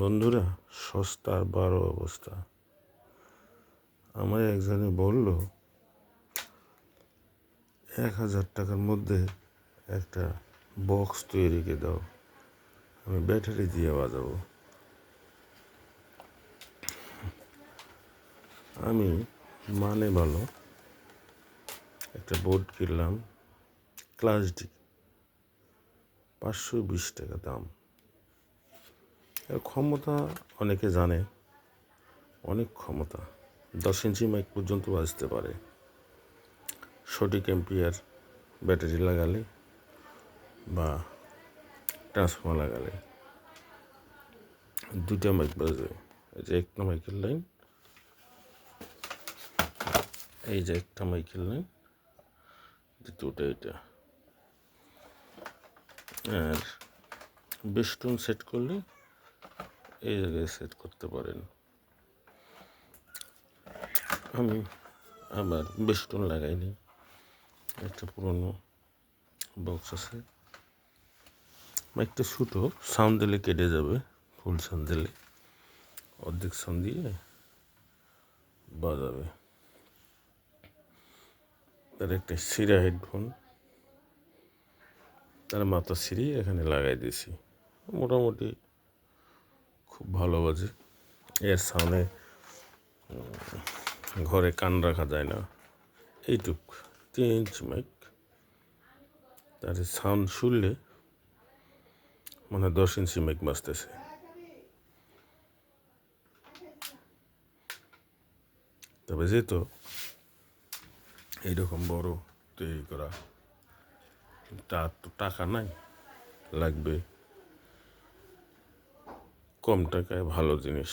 বন্ধুরা, সস্তার বড় অবস্থা। আমার একজনে বলল 1,000 টাকার মধ্যে একটা বক্স তৈরি করে দাও, আমি ব্যাটারি দিয়ে বাজাবো। আমি ভালো একটা বোর্ড কিনলাম, ক্লাস ডি, 520 টাকা দাম। এর ক্ষমতা অনেকে জানে, অনেক ক্ষমতা, 10 ইঞ্চি মাইক পর্যন্ত বাজতে পারে। সঠিক অ্যাম্পিয়ার ব্যাটারি লাগালে বা ট্রান্সফর্মার লাগালে 2টা মাইক বাজে। এই যে একটা মাইকের লাইন, এই যে একটা মাইকের লাইন, দ্বিতীয়টা এটা। আর বেস্টুন সেট করলে এই জায়গায় সেট করতে পারেন। আমি আবার বেস্টুন লাগাইনি, একটা পুরনো বক্স আছে। মাইকটা ছোটো, সাউন্ড দিলে কেটে যাবে। ফুল সাউন্ড দিলে অর্ধেক সাউন্ড দিয়ে বাজাবে। তার একটা সিরা হেডফোন, তার মাথা সিরিয়ে এখানে লাগাই দিয়েছি। মোটামুটি খুব ভালো বাজে। এর সামনে ঘরে কান রাখা যায় না, এইটুক 3 ইঞ্চি মাইক। তার সাউন্ড শুনলে মানে 10 ইঞ্চি মাইক বাজতেছে। তবে যেহেতু এইরকম বড় তৈরি করা, তার তো টাকা নাই, লাগবে কম টাকায় ভালো জিনিস।